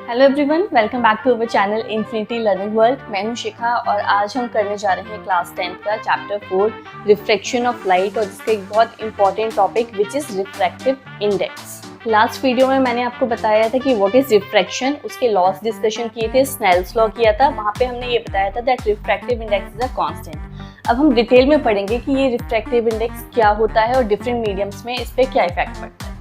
Hello everyone, welcome back to our channel Infinity Learning World. मैं हूं शिखा और आज हम करने जा रहे हैं क्लास 10 का चैप्टर 4 रिफ्रैक्शन ऑफ लाइट और जिसका एक बहुत important topic which is refractive index. Last video में मैंने आपको बताया था कि व्हाट इज़ रिफ्रैक्शन, उसके लॉस डिस्कशन किए थे, स्नेल्स लॉ किया था। वहाँ पे हमने ये बताया था that refractive index is a constant. अब हम डिटेल में पढ़ेंगे कि ये रिफ्रैक्टिव इंडेक्स क्या होता है और डिफरेंट मीडियम्स में इस पर क्या इफेक्ट पड़ता है।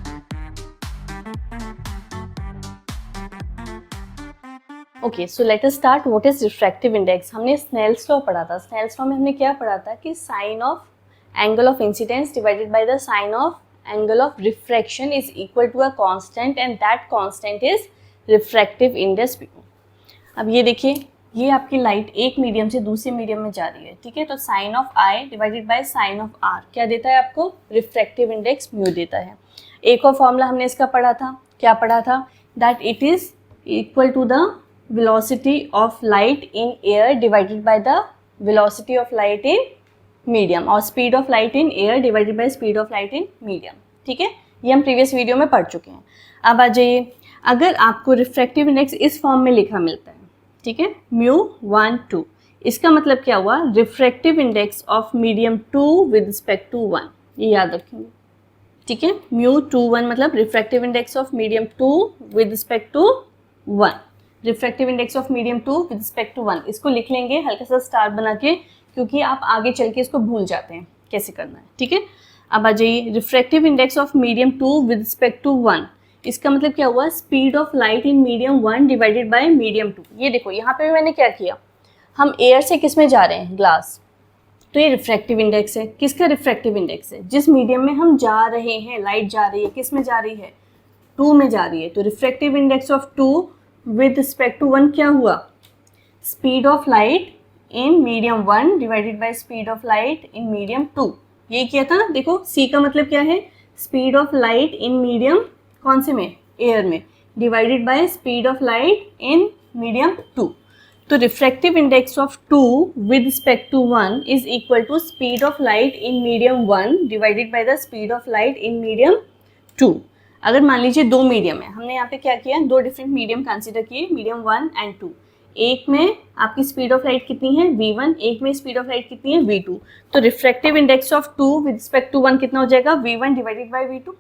Okay, so let us start. What is refractive index? हमने स्नेल्स लॉ पढ़ा था। स्नेल्स लॉ में हमने क्या पढ़ा था कि sine of angle of incidence divided by the sine of angle of refraction is equal to a constant and that constant is refractive index. अब ये देखिए, ये आपकी लाइट एक मीडियम से दूसरे मीडियम में जा रही है, ठीक है। तो sine of I divided by sine of R क्या देता है आपको? रिफ्रैक्टिव इंडेक्स म्यू देता है। एक और फॉर्मूला हमने इसका पढ़ा था, क्या पढ़ा था? That it is equal to the velocity of light in air divided by the velocity of light in medium और speed of light in air divided by speed of light in medium, ठीक है। ये हम previous video में पढ़ चुके हैं। अब आ जाइए, अगर आपको रिफ्रैक्टिव इंडेक्स इस फॉर्म में लिखा मिलता है, ठीक है, म्यू 1 2, इसका मतलब क्या हुआ? Refractive index of medium 2 with respect to 1, ये याद रखेंगे, ठीक है। म्यू 2 1 मतलब refractive index of medium 2 with respect to 1। Refractive index of medium 2 with respect to 1, इसको लिख लेंगे हल्का सा स्टार बना के, क्योंकि आप आगे चल के इसको भूल जाते हैं कैसे करना है, ठीक है। अब आ जाइए, refractive index of medium 2 with respect to 1, इसका मतलब क्या हुआ? Speed of light in medium 1 divided by medium 2। ये देखो यहाँ पे मैंने क्या किया, हम एयर से किस में जा रहे हैं? ग्लास। तो ये रिफ्रैक्टिव इंडेक्स है। किसका रिफ्रैक्टिव इंडेक्स है? जिस मीडियम में हम जा रहे हैं, लाइट जा रही है, किस में जा रही है? 2 में जा रही है। तो refractive index of 2 with respect to 1 क्या हुआ? Speed of light in medium 1 divided by speed of light in medium 2। ये किया था ना। देखो सी का मतलब क्या है? Speed of light in medium कौन से में? एयर में, divided by speed of light in medium 2। तो refractive index of 2 with respect to 1 is equal to speed of light in medium 1 divided by the speed of light in medium 2। अगर मान लीजिए दो medium है, हमने यहाँ पे क्या किया? दो डिफरेंट मीडियम कंसीडर किए, मीडियम 1 एंड 2। एक में आपकी स्पीड ऑफ लाइट कितनी है? v1, एक में स्पीड ऑफ लाइट कितनी है? v2। तो refractive index of 2 with respect to 1 कितना हो जाएगा? v1 डिवाइडेड बाय v2,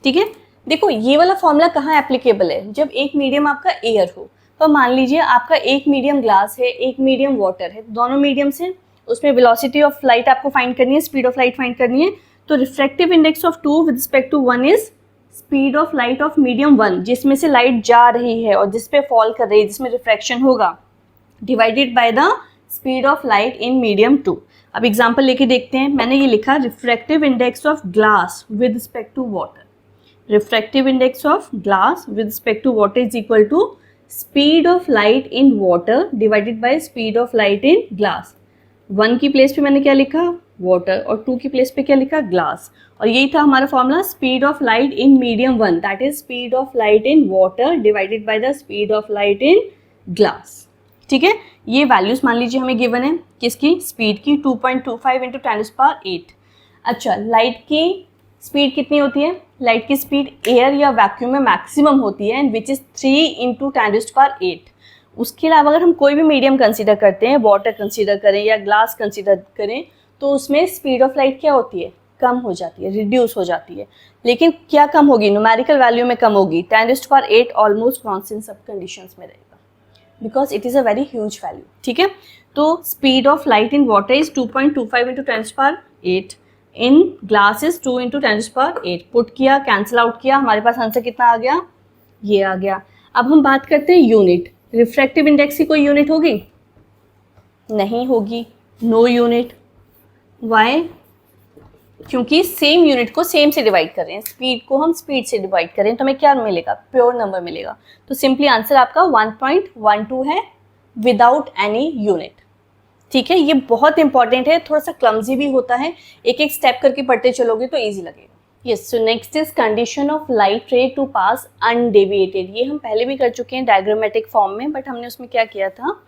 ठीक है। देखो ये वाला फॉर्मूला कहाँ एप्लीकेबल है? जब एक मीडियम आपका एयर हो। तो मान लीजिए आपका एक मीडियम ग्लास है, एक मीडियम वाटर है, दोनों मीडियम से उसमें वेलोसिटी ऑफ लाइट आपको फाइंड करनी है, स्पीड ऑफ लाइट फाइंड करनी है। तो refractive index of 2 with respect to 1 is speed of light of medium 1, जिसमें से लाइट जा रही है और जिस पे फॉल कर रही है, जिसमें रिफ्रैक्शन होगा, divided by the speed of light in medium 2। अब एग्जांपल लेके देखते हैं। मैंने ये लिखा refractive index of glass with respect to water. Refractive index of glass with respect to water is equal to speed of light in water divided by speed of light in glass. 1 की place पे मैंने क्या लिखा? Water, और 2 की place पे क्या लिखा? ग्लास। और यही था हमारा formula, speed of light in medium 1 that is speed of light in water divided by the speed of light in glass, ठीक है। ये वैल्यूज मान लीजिए हमें गिवन है, किसकी? स्पीड की, 2.25 इंटू 10⁸। अच्छा, लाइट की स्पीड कितनी होती है? लाइट की स्पीड एयर या वैक्यूम में मैक्सिमम होती है, विच इज 3 इंटू 10⁸। उसके अलावा अगर हम कोई भी मीडियम कंसीडर करते हैं, वाटर कंसीडर करें या ग्लास कंसीडर करें, तो उसमें स्पीड ऑफ लाइट क्या होती है? कम हो जाती है, रिड्यूस हो जाती है। लेकिन क्या कम होगी? न्यूमेरिकल वैल्यू में कम होगी। 10⁸ ऑलमोस्ट कॉन्स्टेंट सब कंडीशंस में रहेगा, because it is a very huge value, ठीक है। तो speed of light in water is 2.25 into 10⁸, in glass is 2 into 10⁸। Put किया, कैंसिल आउट किया, हमारे पास आंसर कितना आ गया? ये आ गया। अब हम बात करते हैं यूनिट। रिफ्रैक्टिव इंडेक्स की कोई यूनिट होगी? नहीं होगी, नो यूनिट। वाई? क्योंकि सेम यूनिट को सेम से डिवाइड कर रहे हैं, स्पीड को हम स्पीड से डिवाइड कर रहे हैं, तो हमें क्या मिलेगा? प्योर नंबर मिलेगा। तो सिंपली आंसर आपका 1.12 है विदाउट एनी यूनिट, ठीक है। ये बहुत इंपॉर्टेंट है, थोड़ा सा क्लमजी भी होता है, एक एक स्टेप करके पढ़ते चलोगे तो ईजी लगेगा। Yes, so next is condition of light ray to pass undeviated. ये हम पहले भी कर चुके हैं डायग्रामेटिक फॉर्म में, बट हमने उसमें क्या किया था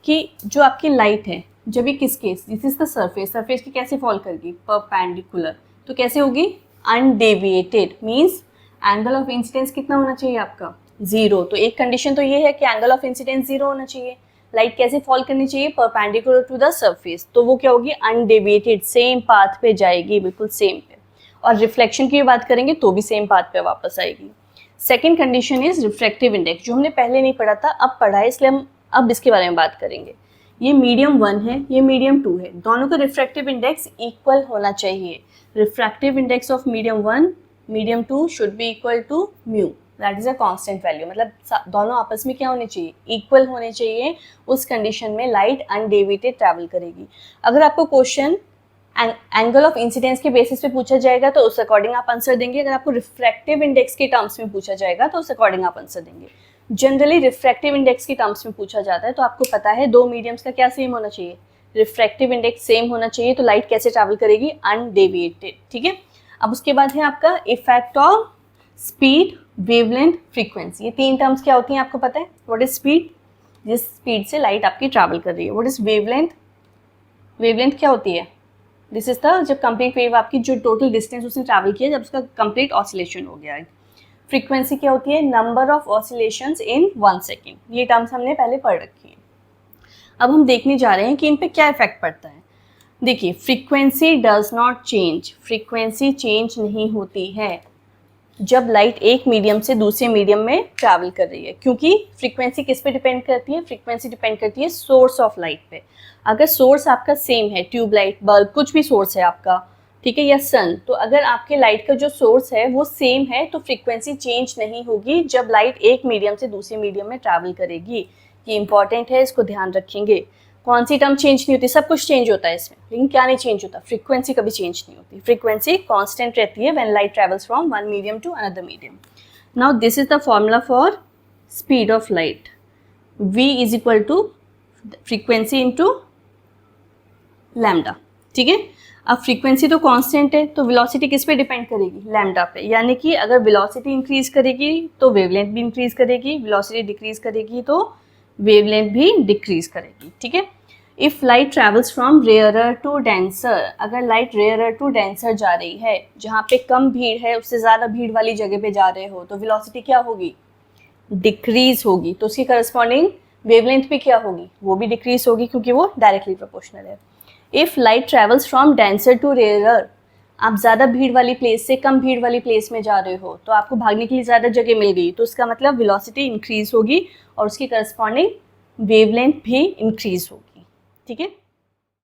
कि जो आपकी लाइट है, जब ये किस case, this is the surface, surface की कैसे फॉल करेगी? परपेंडिकुलर। तो कैसे होगी? Undeviated means angle of incidence कितना होना चाहिए आपका? जीरो। तो एक कंडीशन तो ये है कि एंगल ऑफ इंसिडेंस जीरो होना चाहिए। लाइट कैसे फॉल करनी चाहिए? Perpendicular to the surface. तो वो क्या होगी? अनडेविएटेड, सेम पाथ पे जाएगी, बिल्कुल सेम पे। और रिफ्लेक्शन की बात करेंगे तो भी सेम पाथ पे वापस आएगी। Second condition is refractive index, जो हमने पहले नहीं पढ़ा था, अब पढ़ा है, इसलिए हम अब इसके बारे में बात करेंगे। ये मीडियम 1 है, ये मीडियम 2 है, दोनों का रिफ्रैक्टिव इंडेक्स इक्वल होना चाहिए। Refractive index of medium 1, medium 2 should be equal to mu, that is a constant value. मतलब दोनों आपस में क्या होने चाहिए? इक्वल होने चाहिए। उस कंडीशन में लाइट अनडेविएटेड ट्रैवल करेगी। अगर आपको क्वेश्चन एंगल ऑफ इंसिडेंस के बेसिस पे पूछा जाएगा तो उस अकॉर्डिंग आप आंसर देंगे। अगर आपको रिफ्रैक्टिव इंडेक्स के टर्म्स में पूछा जाएगा तो उस अकॉर्डिंग आप आंसर देंगे। जनरली रिफ्रैक्टिव इंडेक्स के टर्म्स में पूछा जाता है, तो आपको पता है दो मीडियम्स का क्या सेम होना चाहिए? रिफ्रैक्टिव इंडेक्स सेम होना चाहिए। तो लाइट कैसे ट्रैवल करेगी? अनडेविएटेड। ठीक है। अब उसके बाद है आपका effect of speed, wavelength, frequency. ये तीन टर्म्स क्या होती हैं आपको पता है? What is speed? जिस स्पीड से लाइट आपकी ट्रैवल कर रही है। What is wavelength? वेवलेंथ क्या होती है? दिस इज द जब कंप्लीट वेव आपकी जो टोटल डिस्टेंस उसने ट्रैवल किया, जब उसका कंप्लीट ऑसिलेशन हो गया है। फ्रीक्वेंसी क्या होती है? Number of oscillations in 1 second. ये टर्म्स हमने पहले पढ़ रखी है। अब हम देखने जा रहे हैं कि इन पे क्या इफेक्ट पड़ता है। देखिए, frequency does not change, frequency change नहीं होती है जब लाइट एक मीडियम से दूसरे मीडियम में ट्रैवल कर रही है। क्योंकि फ्रीक्वेंसी किस पे डिपेंड करती है? फ्रीक्वेंसी डिपेंड करती है सोर्स ऑफ लाइट पे। अगर सोर्स आपका सेम है, ट्यूबलाइट, बल्ब, कुछ भी सोर्स है आपका, ठीक है, या सन, तो अगर आपके लाइट का जो सोर्स है वो सेम है तो फ्रीक्वेंसी चेंज नहीं होगी जब लाइट एक मीडियम से दूसरे मीडियम में ट्रैवल करेगी। ये इंपॉर्टेंट है, इसको ध्यान रखेंगे। कौन सी टर्म चेंज नहीं होती? सब कुछ चेंज होता है इसमें, लेकिन क्या नहीं चेंज होता? फ्रीक्वेंसी कभी चेंज नहीं होती। फ्रीक्वेंसी कांस्टेंट रहती है when light travels from one medium to another medium. Now this is the formula for speed of light. v is equal to frequency into lambda. ठीक है। अब फ्रीक्वेंसी तो कांस्टेंट है, तो वेलोसिटी किस पे डिपेंड करेगी? लैम्डा पे। यानी कि अगर वेलोसिटी इंक्रीज करेगी तो वेवलेंथ भी इंक्रीज करेगी, वेलोसिटी डिक्रीज करेगी तो वेवलेंथ भी डिक्रीज करेगी। ठीक है। If light travels from rarer to denser, अगर लाइट रेयरर टू डेंसर जा रही है, जहाँ पे कम भीड़ है उससे ज़्यादा भीड़ वाली जगह पे जा रहे हो, तो वेलोसिटी क्या होगी? डिक्रीज होगी। तो उसकी करस्पॉन्डिंग वेवलेंथ भी क्या होगी? वो भी डिक्रीज होगी, क्योंकि वो डायरेक्टली प्रोपोर्शनल है। If light travels from denser to rarer, आप ज़्यादा भीड़ वाली प्लेस से कम भीड़ वाली प्लेस में जा रहे हो, तो आपको भागने के लिए ज़्यादा जगह मिल गई, तो उसका मतलब वेलोसिटी इंक्रीज होगी और उसकी करस्पॉन्डिंग वेवलेंथ भी इंक्रीज होगी। ठीक है।